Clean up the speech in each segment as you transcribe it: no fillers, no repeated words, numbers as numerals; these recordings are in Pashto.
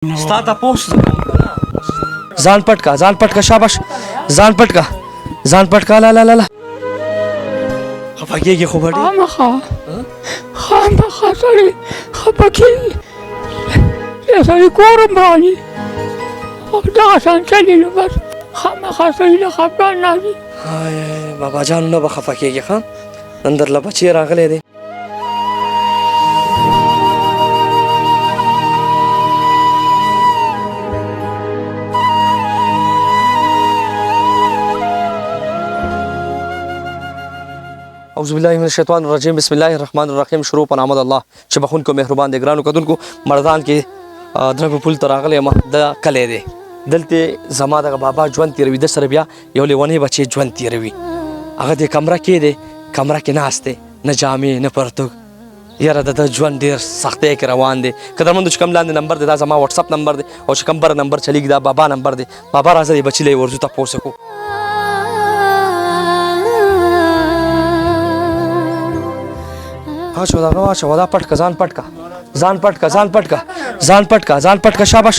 ستا تپوس ځان پټ کا شاباش ځان پټ کا لا لا لا خفه کېږي خو به ډېر خامخا سړی خفه کېږي د سړي کور هم راني دغه شان چلي نو بس خامخا سړي له خفګان نه ځي بابا جان نه به خفه کېږي ښه نن درله بچی راغلی دی اعوذ بالله من الشیطان الرجیم بسم الله الرحمن الرحیم شروع په نام د الله چې بخونکو مهربان دی ګرانو کتونکو مردان کې درب پل ته راغلی یم د کلی دی دلته زما دغه بابا ژوند تېروي د سره بیا یو لیونی بچی ژوند تېروي هغه د کمره کې دی کمره کې ناست دی نه جامې نه پرتوګ یاره د ژوند ډېر سختۍ کې روان دی که درمندو چې کوم لاندې نمبر دی دا زما وټساپ نمبر دی او چې کوم بره نمبر چلیږي دا بابا نمبر دی بابا راځه دی بچي له یې ورځو تپوس وکړو واچو دغه واچو دا پټ کا ځان پټ کا شاباش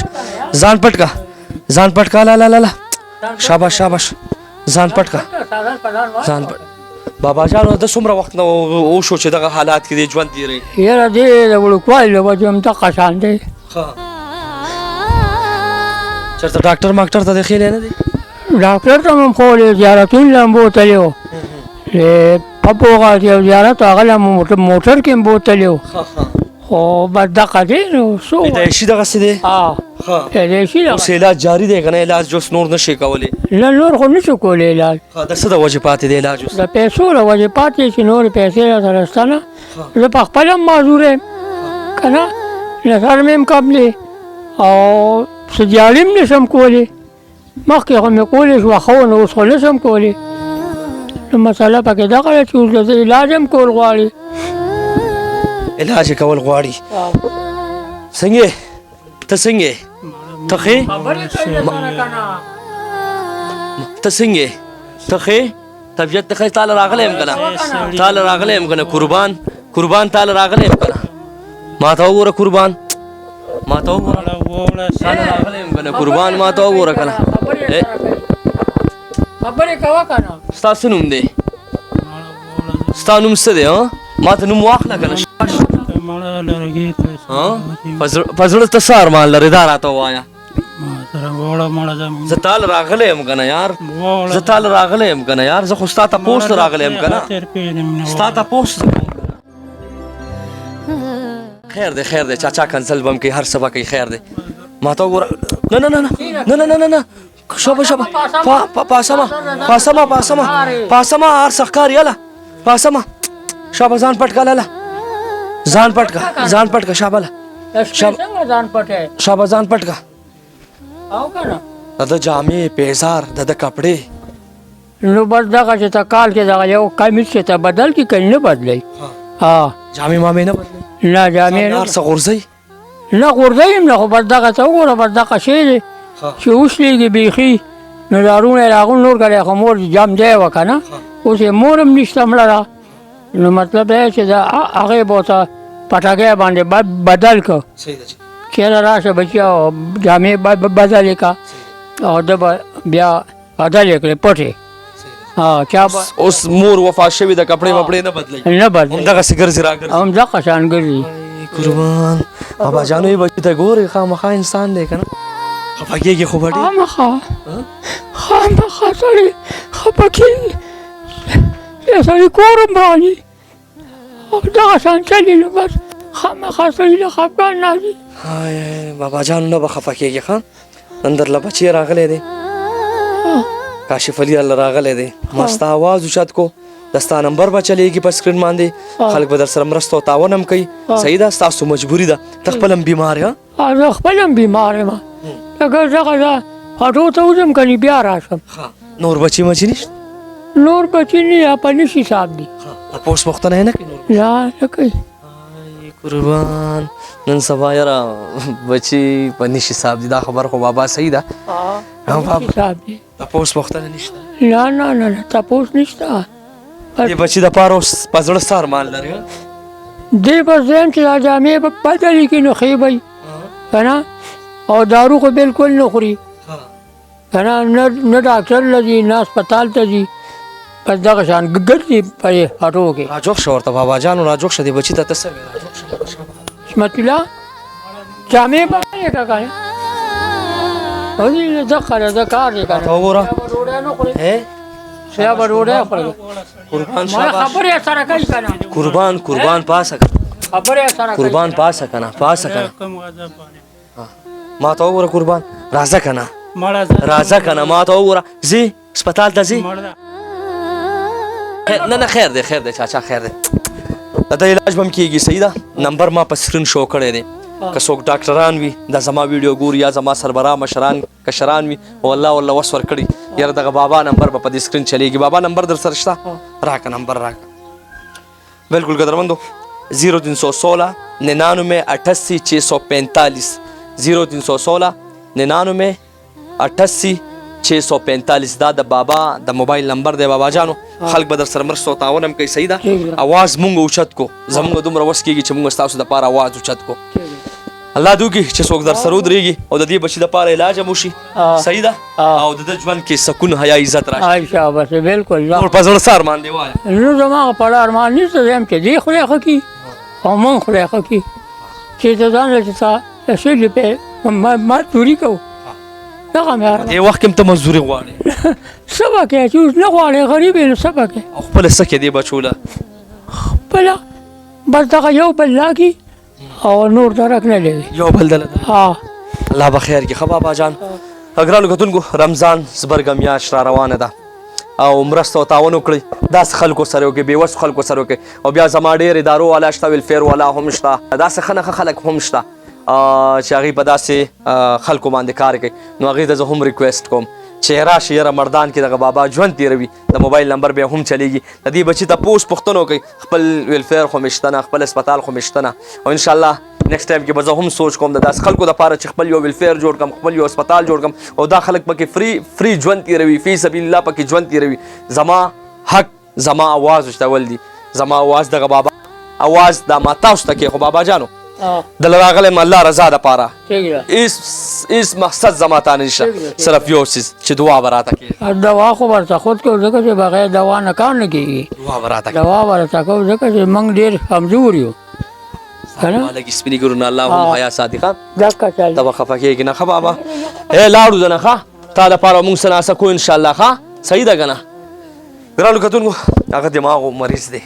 ځان پټ کا لا لا لا شاباش ځان پټ بابا جانو د څومره وخت نه وشو چې دغه حالات کې دی ژوند تېروي یاره دې د وړوکوالي له وجې همدغه شان دی چېرته ډاکټر ماکټر ته دې خیلی نه دی ډاکټر ته هم ښولې زیارتون له هم بوتلی و پپوغه یو زیارت هغه له موټر کې هم بوتلی و خو بس دغه دی نو څو پیدایشي دغسې دی پیدایشي اوس علاج جاري دی که نه علاج جوس نور نه شي کولی نه نور خو نه شو کولی علاج د څه د وجې پاتې دی علاج اوس د پیسو له وجې پاتې چې نورې پیسې راسره شته نه زه په خپل هم معذور یم که نه نظر مې هم کم دی او څه دیالي هم نه شم کولی مخکې خو مې کولی شوه ښه نو اوس خو نه شم کولی نو مسله پکې دغه ده چې اوس د علاج هم کول غواړي علاج یې کول غواړي څنګه ته څنګه ته ښې ته څنګه ته ښې طبیعت ته ښه تاله راغلی یم که نه تاله راغلی یم که نه قربان تاله راغلی یم که نه ما ته وګوره قربان ما ته وګوره تاله راغلی یم که نه قربان ما ته وګوره که نه خبرې کوه که نه ستا څه نوم دی ستا نوم څه دی ما ته نوم واخله که نه په زړه ته څه ارمان لرې دا راته ووایه زه تاله راغلی یم که نه یار زه خو ستا تپوس ته راغلی یم که نه ستا تپوس خیر دی چاچا کنسل به هم کوي هر څه به کوي خیر دی ما ته وګوره نه شابه پاسما هر څه ښکاري هله پاسما شابه ځان پټ کا لاله ځان پټ کا شابه شابه ځان پټ کا او که نه د جامې پیزار د کپړې نو بس دغه چې ته کال کې دغه یو کمیس چې ته بدل کړي که نه بدلی جامې مامې نه بدلوي نه جامې هر څه غورځوي نه غورځوي هم نه خو بس دغه ته وګوره بس دغه شی دی چې وشلېږي بیخي نو دارونه یې راغون نور کړی خو مور جام دی وه که نه اوس یې مور هم نشته مړه ده نو مطلب دا چې د هغې به ورته پټکۍ باندې بدل کړه چېرې راشه بچیا او جامې بدلې کړه او ده به بیا بدلې کړې پټې چا به اوس مور وفات شوې د کپړې وپړې نه بدلوي نه بدلې همدغسې ګرځي راګرځي همدغه شان ګرځي قربان بابا جانو یې بچي ته ګورې خامخا انسان دی که نه خفه کېږي خو به خامخا سړی خفه کېږي د سړي کور هم راني دغه شان چلي نو بس خامخا سړي له خفګان نه ځي بابا جان نه به خفه کېږي ښه نن درله بچی راغلی دی کاشف علي الله راغلی دی ما ستا اواز اوچت کو د ستا نمبر به چلیږي په سکرین باندې خلک به در سره مرسته او تعاون هم کوي صحیح ده ستاسو مجبوري ده ته خپل هم بیمار یې زه خپل هم بیمار یم اگر دغه ده هټو ته وځم که بیا راشم نور بچي مچي نشته نور بچي نه په نش حساب دي تپوس پوښتنه یې نه کوي نه کوي قربان نن سبا یاره بچي په نش حساب دي دا خبر خو بابا صحیح ده حساب دي تپوس پوښتنه نشته نه تپوس نشته دې بچي دپاره اوس په زړه څه ارمان لري دی بس ځیم چې دا جامې به بدلې کړي نو ښې به وي که نه او دارو خو بالکل نه خوري که نه ډاکټر له ځي نه هسپتال ته ځي بس دغه شان ګرځي په هټو کې. راجوخ شه ورته بابا جانو راجوخ شه دې بچي ته ته څه وې راجوخ شه حشمت الله جامې به یې که کنه هغې دغه د کار دی که ته وګوره ډوډۍ نه خوري هې بیا به ډوډۍ خوري. قربان ما شاباش خبرې سره کوي که نه قربان پاسه خبرې سره کوي قربان پاسه کنه ما ته وګوره قربان راځه کنه راځه کنه ما ته وګوره ځي هسپتال ته ځي نه خیر دی چاچا خیر دی د علاج به هم کېږي صحیح ده نمبر ما په سکرین شو کړی دی که څوک ډاکټران وي دا زما ویډیو ګوري یا زما سربراہ مشران کشران وي او الله والله وس ورکړي یاره دغه بابا نمبر به په دې سکرین چلیږي بابا نمبر در سره شته راکړه نمبر راکړه بالکل قدرمندو 0316 99 88 645 0316 99 88 645 دا د بابا د موبایل نمبر دی بابا جانو خلک به در سره مرسته او تعاون هم کوي صحیح ده اواز مونږ اوچت کو زمونږ دومره وس کېږي چې مونږ ستاسو دپاره اواز اوچت کو الله دې وکړي چې څوک در سره ودرېږي او د دې بچي دپاره علاج هم وشي صحیح ده او د ده ژوند کې سکون حیا عزت راشي شاباش بالکل نور په زړه څه ارمان دی وایه نو زما په اړه ارمان نشته دی هم چې دې خدای ښه کړي او مونږ خدای ښه کړي چې د ځان له چې تا شلې پې مزدوري کوو دغه مې دې وخت کې هم ته مزدوري غواړې څه به کوې چې اوس نه غواړې غریب یې نو څه به کوې او خپله څه کې دې بچو له خپله بس دغه یو بل لاکي او نور درک نه لري یو بل دله الله به خیر کړي ښه بابا جان ګرانو کتونکو رمضان زبرګه میاشت را روانه ده او مرسته او تعاون وکړئ داسې خلکو سره وکړئ بېوسو خلکو سره وکړئ او بیا زما ډېر ادارو والا شته ویلفیر والا هم شته داسې ښه نه ښه خلک هم شته چې هغوی په داسې خلکو باندې کار کوي نو هغوی ته زه هم ریکویسټ کوم چې راشي یاره مردان کې دغه بابا ژوند تېروي د موبایل نمبر بیا هم چلیږي د دې بچي ته پوښتنه وکړئ خپل ویلفیر خو مې شته نه خپل هسپتال خو مې شته نه او انشاءالله نیکسټ ټایم کې به زه هم سوچ کوم د داسې خلکو دپاره چې خپل یو ویلفیر جوړ کړم خپل یو هسپتال جوړ کړم او دا خلک پکې فری ژوند تېروي فی سبیل الله پکې ژوند تېروي زما حق زما اواز وشتول دي زما اواز دغه بابا اواز دا ما تاسو ته کې خو بابا جانو دل راغلم الله رضا دپاره هېڅ مقصد زما تا نه نشته صرف یو څیز چې دعا به راته کوې دوا خو ورته خود کوو ځکه چې بغیر دوا نه کار نه کېږي دعا به راته کوې دوا ورته کوو ځکه چې موږ ډېر کمزور یو لږ سپینې ګرونه الله هم حیا ساتي ښه دقه چل ته به خفه کېږي نه ښه بابا لاړو زه نه ښه تا دپاره مونږ څه ناسه کوو انشاءالله ښه صحیح ده که نه ګرانو کتونکو هغه دماغو مریض دی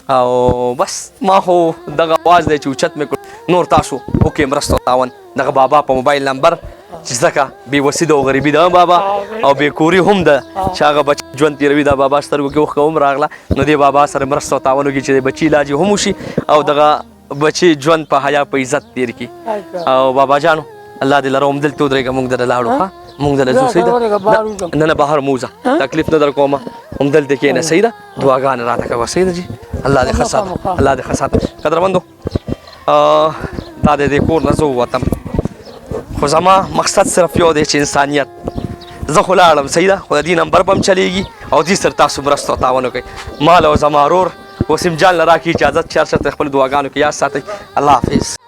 او بس ما خو دغه اواز دی چې اوچت مې کړ نور تاسو وکړئ مرسته او تعاون دغه بابا په موبایل نمبر چې ځکه بېوسي ده او غریبي ده بابا او بېکوري هم ده چې هغه بچی ژوند تېروي دا بابا سترګو کې اوښکه هم راغله نو دې بابا سره مرسته او تعاون وکړي چې د بچي علاج هم وشي او دغه بچي ژوند په حیا په عزت تېر کړي او بابا جانو الله دې لره همدلته ودرېږه مونږ دله لاړو ښه مونږ دله ځو صحیح ده نه بهر مو ځه تکلیف نه در کومه همدلته کښېنه صحیح ده دعاګانې راته کوه صحیح ده جي الله دې ښه ساته الله دې ښه ساته قدرمندو دا د دې کور نه زه ووتم خو زما مقصد صرف یو دی چې انسانیت زه خو لاړم صحیح ده خو د دې نمبر به هم چلیږي او دې سره تاسو مرسته او تعاون وکړئ مال او زما ورور وسیم جان له راکړي اجازت چې هر چېرته خپلو دعاګانو کې یاد ساتئ الله حافظ